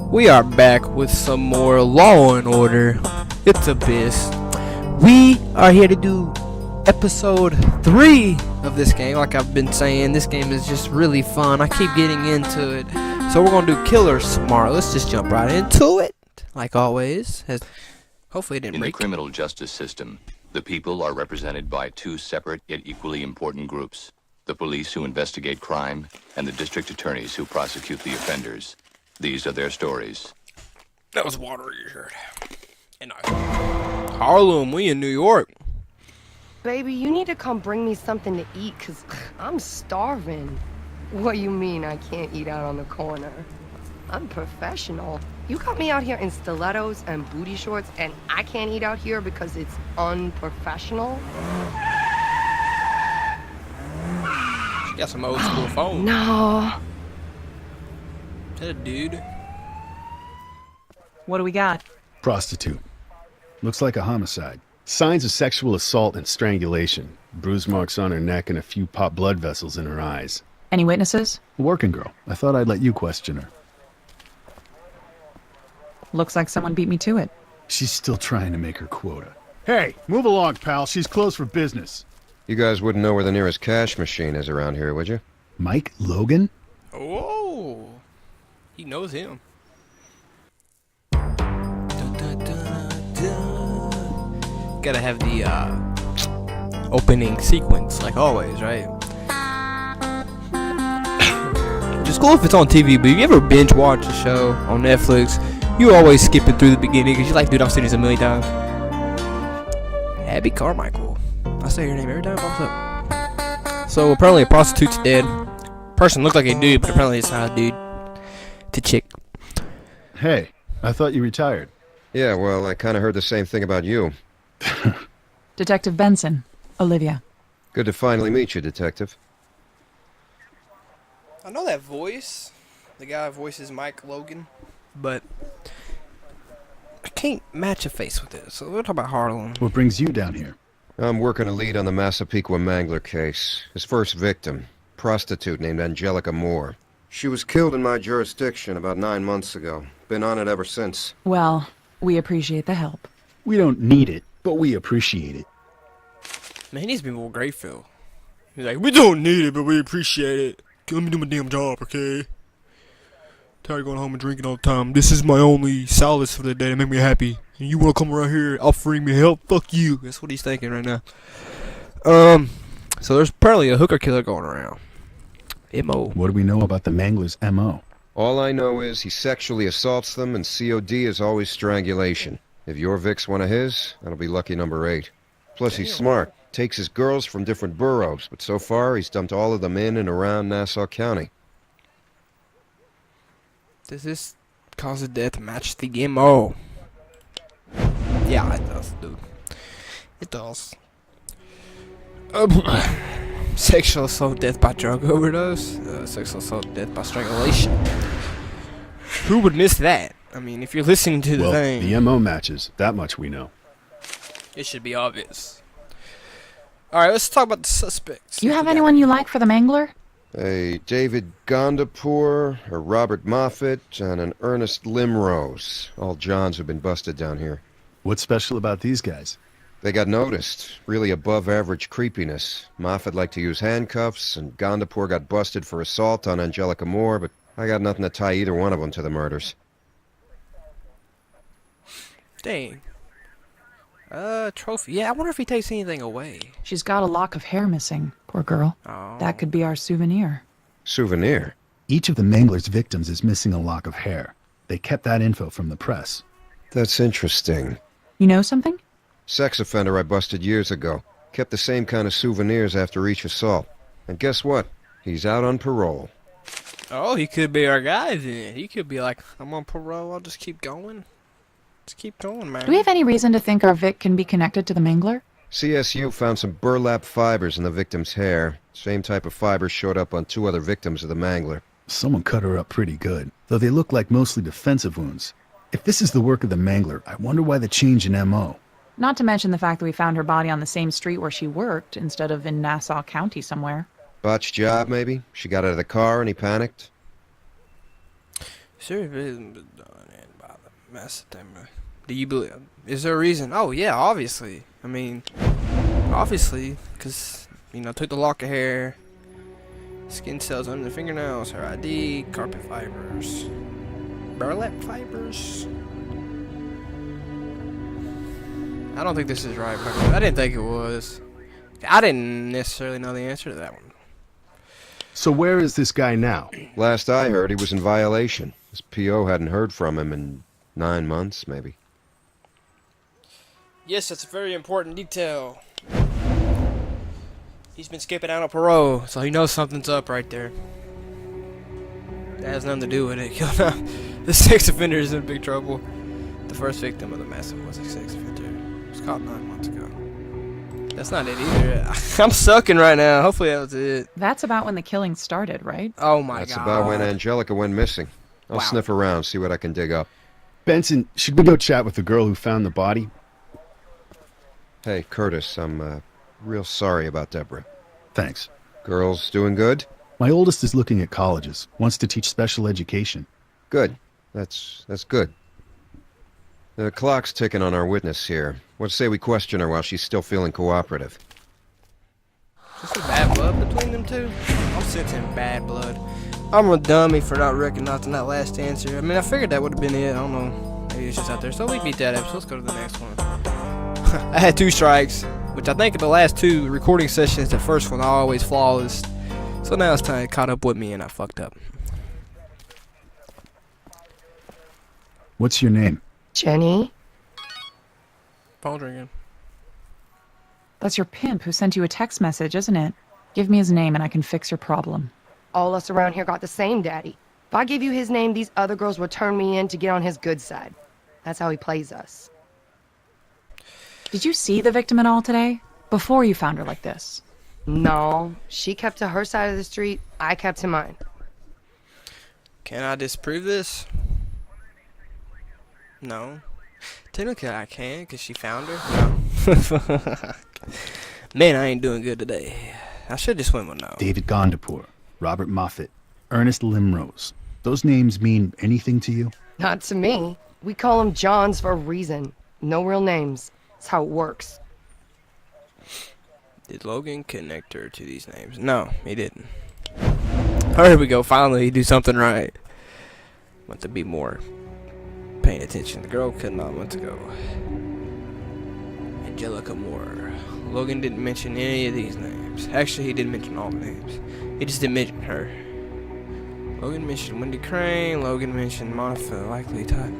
We are back with some more Law and Order. It's Abyss. We are here to do episode 3 of this game. Like I've been saying, this game is just really fun. I keep getting into it. So we're going to do Killers tomorrow. Let's just jump right into it. Like always. Hopefully it didn't break. In the criminal justice system, the people are represented by two separate yet equally important groups. The police who investigate crime and the district attorneys who prosecute the offenders. These are their stories. That was water you heard. And Harlem, we in New York. Baby, you need to come bring me something to eat, because I'm starving. What you mean I can't eat out on the corner? I'm professional. You got me out here in stilettos and booty shorts, and I can't eat out here because it's unprofessional? She got some old school phone. No. Is that a dude? What do we got? Prostitute. Looks like a homicide. Signs of sexual assault and strangulation. Bruise marks on her neck and a few popped blood vessels in her eyes. Any witnesses? A working girl. I thought I'd let you question her. Looks like someone beat me to it. She's still trying to make her quota. Hey, move along, pal. She's closed for business. You guys wouldn't know where the nearest cash machine is around here, would you? Mike Logan? Oh, he knows him. Gotta have the opening sequence, like always, right? It's cool if it's on TV, but if you ever binge watch a show on Netflix, you always skip it through the beginning because you're like, dude, I've seen this a million times. Abby Carmichael. I say her name every time it pops up. So apparently a prostitute's dead. Person looked like a dude, but apparently it's not a dude. It's a chick. Hey, I thought you retired. Yeah, well, I kind of heard the same thing about you. Detective Benson. Olivia. Good to finally meet you, Detective. I know that voice. The guy voices Mike Logan, but I can't match a face with it. So we'll talk about Harlem. What brings you down here? I'm working a lead on the Massapequa Mangler case. His first victim, prostitute named Angelica Moore. She was killed in my jurisdiction about 9 months ago. Been on it ever since. Well, we appreciate the help. We don't need it, but we appreciate it. Man, he needs to be more grateful. He's like, we don't need it, but we appreciate it. Let me do my damn job, okay? Tired of going home and drinking all the time. This is my only solace for the day to make me happy. And you want to come around here offering me help? Fuck you. That's what he's thinking right now. So there's apparently a hooker killer going around. M.O. What do we know about the Mangler's M.O.? All I know is he sexually assaults them, and COD is always strangulation. If your Vic's one of his, that'll be lucky number 8. Plus, he's smart. Takes his girls from different boroughs, but so far he's dumped all of them in and around Nassau County. Does this cause of death match the M.O.? Yeah, it does, dude. It does. Sexual assault, death by drug overdose. Sexual assault, death by strangulation. Who would miss that? I mean, if you're listening to the thing... the M.O. matches. That much we know. It should be obvious. Alright, let's talk about the suspects. You have anyone you like for the Mangler? A David Gondapur, a Robert Moffat, and an Ernest Limrose. All Johns who've been busted down here. What's special about these guys? They got noticed. Really above average creepiness. Moffat liked to use handcuffs, and Gondapur got busted for assault on Angelica Moore, but I got nothing to tie either one of them to the murders. Dang. Trophy. Yeah, I wonder if he takes anything away. She's got a lock of hair missing. Poor girl. Oh. That could be our souvenir. Souvenir? Each of the Mangler's victims is missing a lock of hair. They kept that info from the press. That's interesting. You know something? Sex offender I busted years ago. Kept the same kind of souvenirs after each assault. And guess what? He's out on parole. Oh, he could be our guy then. He could be like, I'm on parole, I'll just keep going. Just keep going, man. Do we have any reason to think our Vic can be connected to the Mangler? CSU found some burlap fibers in the victim's hair. Same type of fibers showed up on 2 other victims of the Mangler. Someone cut her up pretty good, though they look like mostly defensive wounds. If this is the work of the Mangler, I wonder why the change in M.O. Not to mention the fact that we found her body on the same street where she worked, instead of in Nassau County somewhere. Botched job, maybe? She got out of the car and he panicked? Serious business was done and by the Mass September. Do you believe? Is there a reason? Oh yeah, obviously. I mean, obviously, because took the lock of hair, skin cells under the fingernails, her ID, carpet fibers, burlap fibers. I don't think this is right. I didn't think it was. I didn't necessarily know the answer to that one. So where is this guy now? Last I heard, he was in violation. His PO hadn't heard from him in 9 months, maybe. Yes, that's a very important detail. He's been skipping out on parole, so he knows something's up right there. That has nothing to do with it. The sex offender is in big trouble. The first victim of the massacre was a sex offender. It was caught 9 months ago. That's not it either. I'm sucking right now. Hopefully that was it. That's about when the killing started, right? Oh my god. That's about when Angelica went missing. I'll Wow. sniff around, see what I can dig up. Benson, should we go chat with the girl who found the body? Hey, Curtis, I'm real sorry about Deborah. Thanks. Girls doing good? My oldest is looking at colleges, wants to teach special education. Good. That's good. The clock's ticking on our witness here. What say we question her while she's still feeling cooperative? Is there bad blood between them two? I'm sensing bad blood. I'm a dummy for not recognizing that last answer. I mean, I figured that would have been it. I don't know. Maybe it's just out there. So we beat that up. So let's go to the next one. I had 2 strikes, which I think in the last 2 recording sessions, the first one I always flawless. So now it's time it caught up with me and I fucked up. What's your name? Jenny? Phone ringing. That's your pimp who sent you a text message, isn't it? Give me his name and I can fix your problem. All us around here got the same daddy. If I give you his name, these other girls would turn me in to get on his good side. That's how he plays us. Did you see the victim at all today? Before you found her like this? No, she kept to her side of the street, I kept to mine. Can I disprove this? No. Technically I can, because she found her. No. Man, I ain't doing good today. I should just went with no. David Gondapur, Robert Moffat, Ernest Limrose. Those names mean anything to you? Not to me. We call them Johns for a reason. No real names. That's how it works. Did Logan connect her to these names? No, he didn't. Oh, here we go. Finally, he do something right. Want to be more paying attention. The girl killed 9 months ago. Angelica Moore. Logan didn't mention any of these names. Actually, he didn't mention all the names. He just didn't mention her. Logan mentioned Wendy Crane. Logan mentioned Monica, likely type.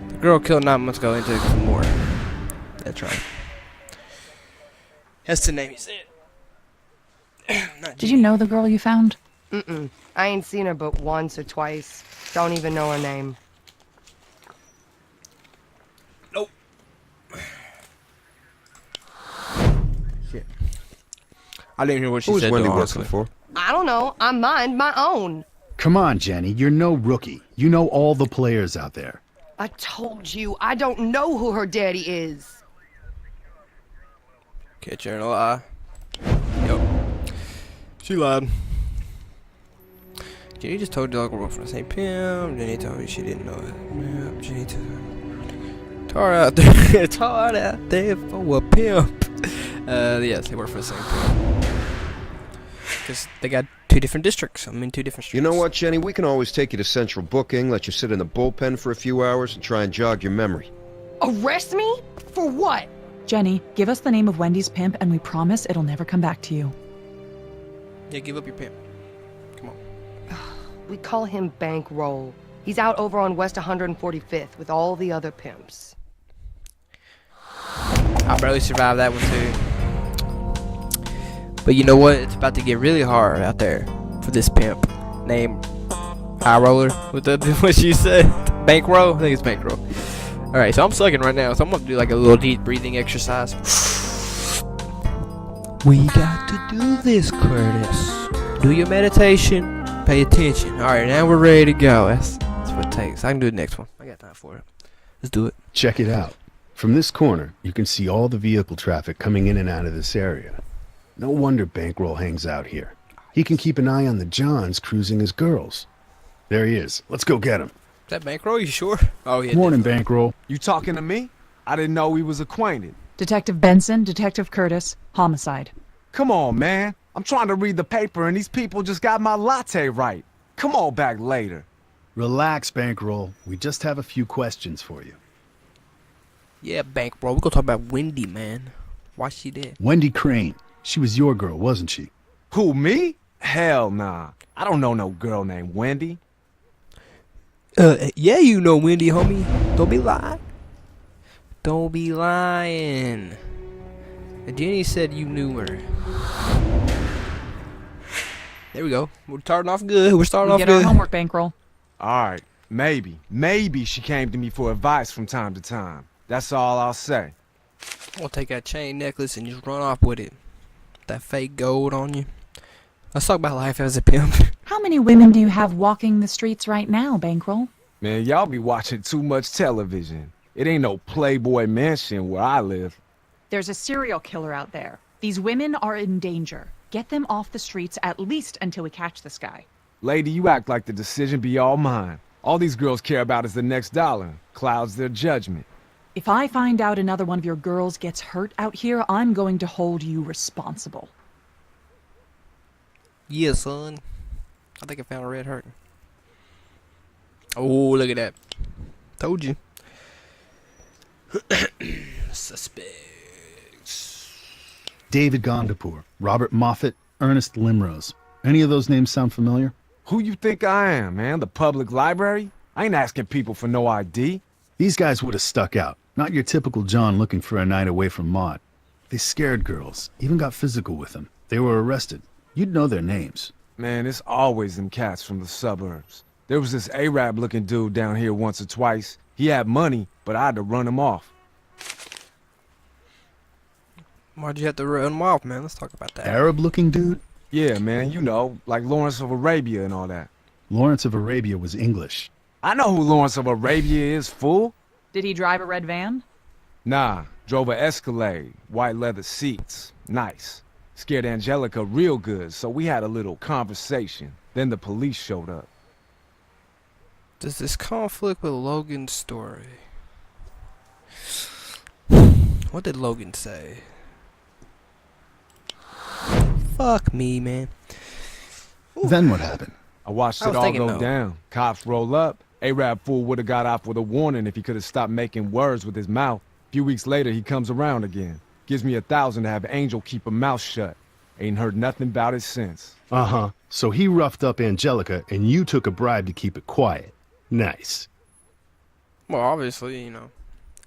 The girl killed 9 months ago. Angelica Moore. That's right. That's the name he said. Did you know the girl you found? Mm-mm. I ain't seen her but once or twice. Don't even know her name. Nope. Shit. I didn't hear what she Who's said. Wendy though, working honestly. for? I don't know. I mind my own. Come on, Jenny, you're no rookie. You know all the players out there. I told you, I don't know who her daddy is. Catch her in a lie. Yep. She lied. Jenny just told Doug we're going for the same Pimp. Jenny told me she didn't know it. Yep, Jenny tar out there. Tar out there for a pimp. Yes, they work for the same Pimp. Because they got 2 different districts. I mean, 2 different streets. You know what, Jenny? We can always take you to central booking, let you sit in the bullpen for a few hours, and try and jog your memory. Arrest me? For what? Jenny, give us the name of Wendy's pimp and we promise it'll never come back to you. Yeah, give up your pimp. Come on. We call him Bankroll. He's out over on West 145th with all the other pimps. I barely survived that one too. But you know what? It's about to get really hard out there for this pimp named High Roller. What she said? Bankroll? I think it's Bankroll. Alright, so I'm sucking right now, so I'm gonna do like a little deep breathing exercise. We got to do this, Curtis. Do your meditation, pay attention. Alright, now we're ready to go. That's what it takes. I can do the next one. I got time for it. Let's do it. Check it out. From this corner, you can see all the vehicle traffic coming in and out of this area. No wonder Bankroll hangs out here. He can keep an eye on the Johns cruising as girls. There he is. Let's go get him. Is that Bankroll? You sure? Oh, yeah. Morning, Bankroll. You talking to me? I didn't know we was acquainted. Detective Benson, Detective Curtis, Homicide. Come on, man. I'm trying to read the paper and these people just got my latte right. Come on back later. Relax, Bankroll. We just have a few questions for you. Yeah, Bankroll. We're gonna talk about Wendy, man. Why she did? Wendy Crane. She was your girl, wasn't she? Who, me? Hell nah. I don't know no girl named Wendy. Yeah, you know Wendy, homie. Don't be lying. Don't be lying. Jenny said you knew her. There we go. We're starting off good. We're starting We off get good. our homework, Bankroll. Alright, maybe she came to me for advice from time to time. That's all I'll say. I'll take that chain necklace and just run off with it. That fake gold on you. Let's talk about life as a pimp. How many women do you have walking the streets right now, Bankroll? Man, y'all be watching too much television. It ain't no Playboy mansion where I live. There's a serial killer out there. These women are in danger. Get them off the streets at least until we catch this guy. Lady, you act like the decision be all mine. All these girls care about is the next dollar. Clouds their judgment. If I find out another one of your girls gets hurt out here, I'm going to hold you responsible. Yeah, son. I think I found a red heart. Oh, look at that. Told you. Suspects. David Gondapur, Robert Moffat, Ernest Limrose. Any of those names sound familiar? Who you think I am, man? The public library? I ain't asking people for no ID. These guys would have stuck out. Not your typical John looking for a night away from Maud. They scared girls, even got physical with them. They were arrested. You'd know their names. Man, it's always them cats from the suburbs. There was this Arab looking dude down here once or twice. He had money, but I had to run him off. Why'd you have to run him off, man? Let's talk about that. Arab looking dude? Yeah, man, you know, like Lawrence of Arabia and all that. Lawrence of Arabia was English. I know who Lawrence of Arabia is, fool. Did he drive a red van? Nah, drove a Escalade, white leather seats, nice. Scared Angelica real good, so we had a little conversation. Then the police showed up. Does this conflict with Logan's story? What did Logan say? Fuck me, man. Then what happened? I watched I it was all thinking go no. down. Cops roll up. Arab fool would have got off with a warning if he could have stopped making words with his mouth. A few weeks later, he comes around again. Gives me $1,000 to have Angel keep her mouth shut. Ain't heard nothing about it since. Uh-huh. So he roughed up Angelica, and you took a bribe to keep it quiet. Nice. Well, obviously, you know,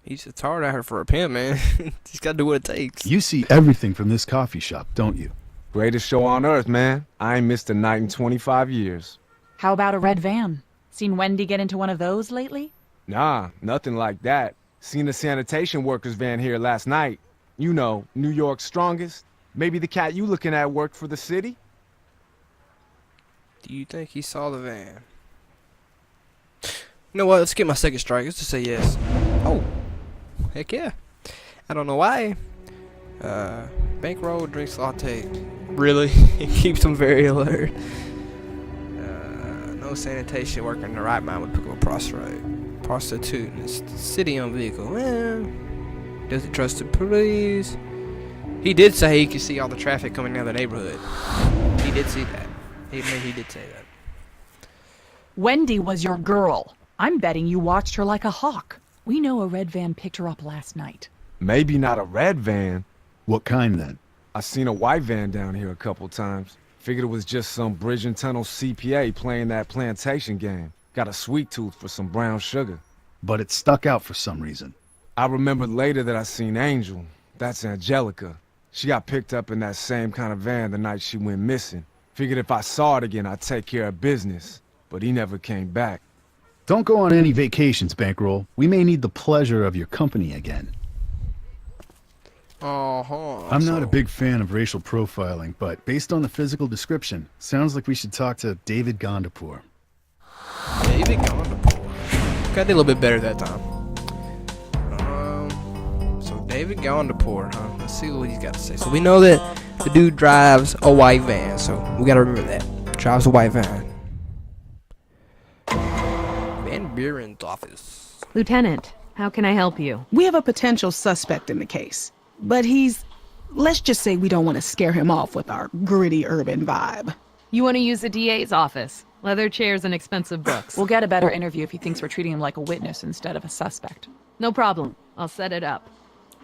it's hard at her for a pimp, man. He's got to do what it takes. You see everything from this coffee shop, don't you? Greatest show on earth, man. I ain't missed a night in 25 years. How about a red van? Seen Wendy get into one of those lately? Nah, nothing like that. Seen a sanitation workers van here last night. You know, New York's strongest. Maybe the cat you looking at worked for the city? Do you think he saw the van? You know what? Let's get my second strike. Let's just say yes. Oh, heck yeah. I don't know why. Bankroll drinks latte. Really? It keeps him very alert. No sanitation worker in the right mind would pick up a prostitute in a city-owned vehicle. Well, does he trust the police? He did say he could see all the traffic coming down the neighborhood. He did see that. He did say that. Wendy was your girl. I'm betting you watched her like a hawk. We know a red van picked her up last night. Maybe not a red van. What kind, then? I seen a white van down here a couple times. Figured it was just some bridge and tunnel CPA playing that plantation game. Got a sweet tooth for some brown sugar. But it stuck out for some reason. I remembered later that I seen Angel. That's Angelica. She got picked up in that same kind of van the night she went missing. Figured if I saw it again, I'd take care of business. But he never came back. Don't go on any vacations, Bankroll. We may need the pleasure of your company again. I'm not a big fan of racial profiling, but based on the physical description, sounds like we should talk to David Gondapur. David Gondapur. Okay, I did a little bit better that time. So David Gondapur, huh? Let's see what he's got to say. So we know that the dude drives a white van, so we gotta remember that. Drives a white van. Buren's office. Lieutenant, how can I help you? We have a potential suspect in the case, but let's just say we don't want to scare him off with our gritty urban vibe. You want to use the DA's office? Leather chairs and expensive books. We'll get a better interview if he thinks we're treating him like a witness instead of a suspect. No problem. I'll set it up.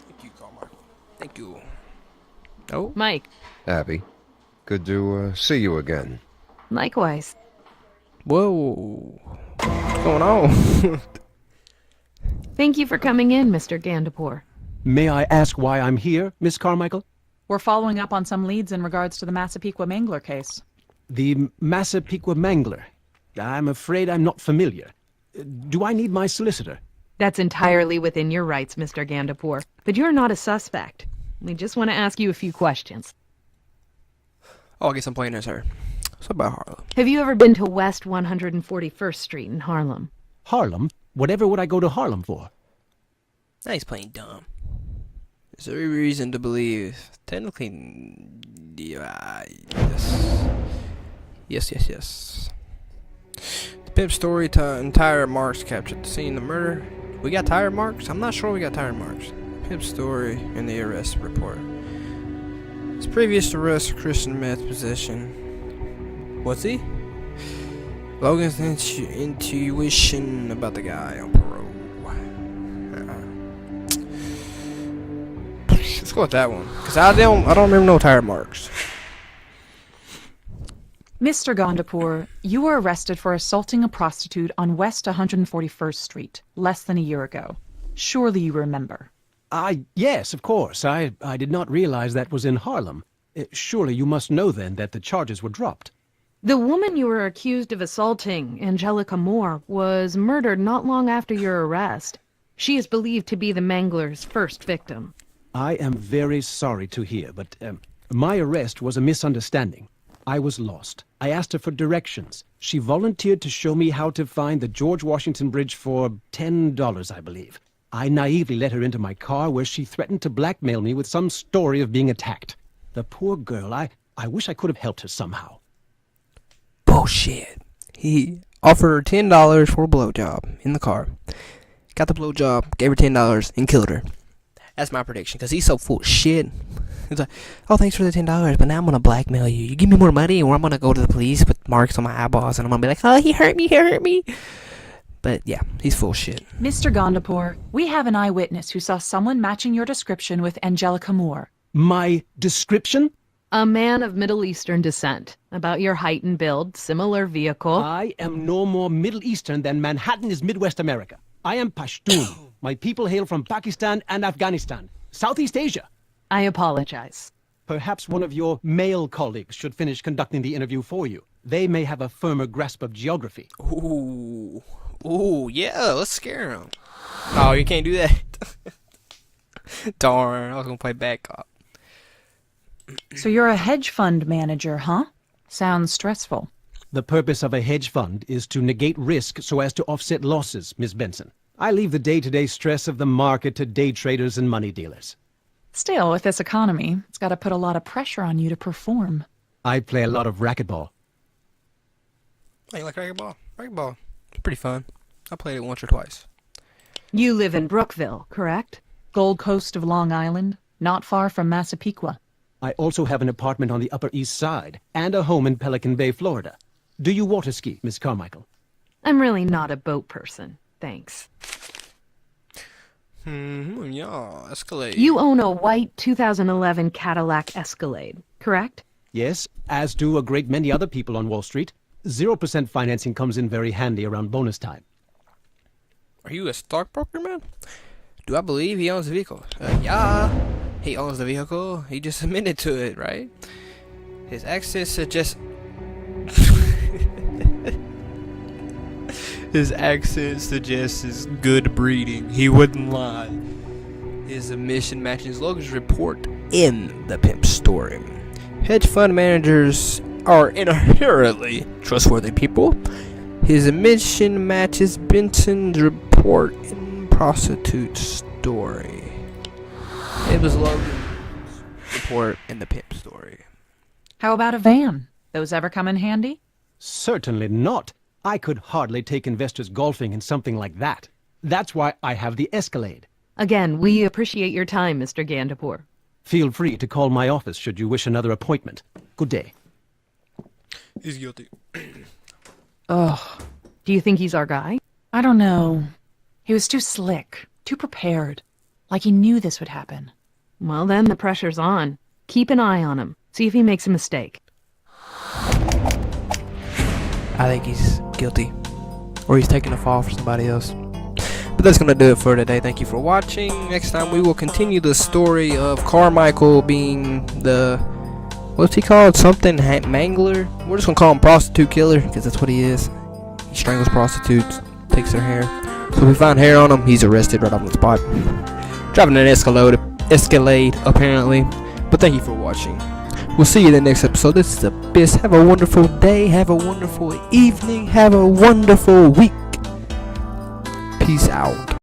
Thank you, Karma. Thank you. Oh, Mike, Abby, good to see you again. likewise. whoa. What's going on? Thank you for coming in, Mr. Gandapur. May I ask why I'm here, Miss Carmichael? We're following up on some leads in regards to the Massapequa Mangler case. The Massapequa Mangler. I'm afraid I'm not familiar. Do I need my solicitor? That's entirely within your rights, Mr. Gandapur. But you're not a suspect. We just want to ask you a few questions. Oh, I guess I'm playing as her. What's up about Harlem? Have you ever been to West 141st Street in Harlem? Harlem? Whatever would I go to Harlem for? Now he's playing dumb. Is there any reason to believe? Technically, yes. The Pimp story and tire marks captured at the scene of the murder. We got tire marks? I'm not sure we got tire marks. Pimp story and the arrest report. His previous arrest for Christian meth possession. What's he? Logan's intuition about the guy on parole. Let's go with that one, cause I don't remember no tire marks. Mr. Gandapur, you were arrested for assaulting a prostitute on West 141st Street less than a year ago. Surely you remember. Yes, of course. I did not realize that was in Harlem. Surely you must know then that the charges were dropped. The woman you were accused of assaulting, Angelica Moore, was murdered not long after your arrest. She is believed to be the Mangler's first victim. I am very sorry to hear, but my arrest was a misunderstanding. I was lost. I asked her for directions. She volunteered to show me how to find the George Washington Bridge for $10, I believe. I naively let her into my car where she threatened to blackmail me with some story of being attacked. The poor girl, I wish I could have helped her somehow. Bullshit. He offered her $10 for a blowjob in the car. Got the blowjob, gave her $10, and killed her. That's my prediction, because he's so full of shit. He's like, oh, thanks for the $10, but now I'm going to blackmail you. You give me more money, or I'm going to go to the police with marks on my eyeballs, and I'm going to be like, oh, he hurt me. But yeah, he's full of shit. Mr. Gandapur, we have an eyewitness who saw someone matching your description with Angelica Moore. My description? A man of Middle Eastern descent. About your height and build, similar vehicle. I am no more Middle Eastern than Manhattan is Midwest America. I am Pashtun. My people hail from Pakistan and Afghanistan, Southeast Asia. I apologize. Perhaps one of your male colleagues should finish conducting the interview for you. They may have a firmer grasp of geography. Ooh, yeah, let's scare him. Oh, you can't do that. Darn, I was going to play bad cop. So you're a hedge fund manager, huh? Sounds stressful. The purpose of a hedge fund is to negate risk so as to offset losses, Miss Benson. I leave the day-to-day stress of the market to day traders and money dealers. Still, with this economy, it's got to put a lot of pressure on you to perform. I play a lot of racquetball. Oh, you like racquetball? Racquetball. It's pretty fun. I played it once or twice. You live in Brookville, correct? Gold Coast of Long Island, not far from Massapequa. I also have an apartment on the Upper East Side and a home in Pelican Bay, Florida. Do you water ski, Miss Carmichael? I'm really not a boat person. Thanks. Yeah, Escalade. You own a white 2011 Cadillac Escalade, correct? Yes, as do a great many other people on Wall Street. 0% financing comes in very handy around bonus time. Are you a stockbroker, man? Do I believe he owns the vehicle? Yeah, he owns the vehicle. He just admitted to it, right? His accents suggest... His accent suggests his good breeding. He wouldn't lie. His admission matches Logan's report in the Pimp story. Hedge fund managers are inherently trustworthy people. His admission matches Benson's report in Prostitute story. It was Logan's report in the Pimp story. How about a van? Those ever come in handy? Certainly not. I could hardly take investors golfing in something like that. That's why I have the Escalade. Again, we appreciate your time, Mr. Gandapur. Feel free to call my office should you wish another appointment. Good day. He's guilty. Ugh. Do you think he's our guy? I don't know. He was too slick, too prepared. Like he knew this would happen. Well, then the pressure's on. Keep an eye on him. See if he makes a mistake. I think he's guilty. Or he's taking a fall for somebody else. But that's going to do it for today. Thank you for watching. Next time we will continue the story of Carmichael being the... What's he called? Something mangler? We're just going to call him Prostitute Killer, because that's what he is. He strangles prostitutes, takes their hair. So if we find hair on him, he's arrested right on the spot. Driving an Escalade, apparently. But thank you for watching. We'll see you in the next episode. This is Abyss. Have a wonderful day. Have a wonderful evening. Have a wonderful week. Peace out.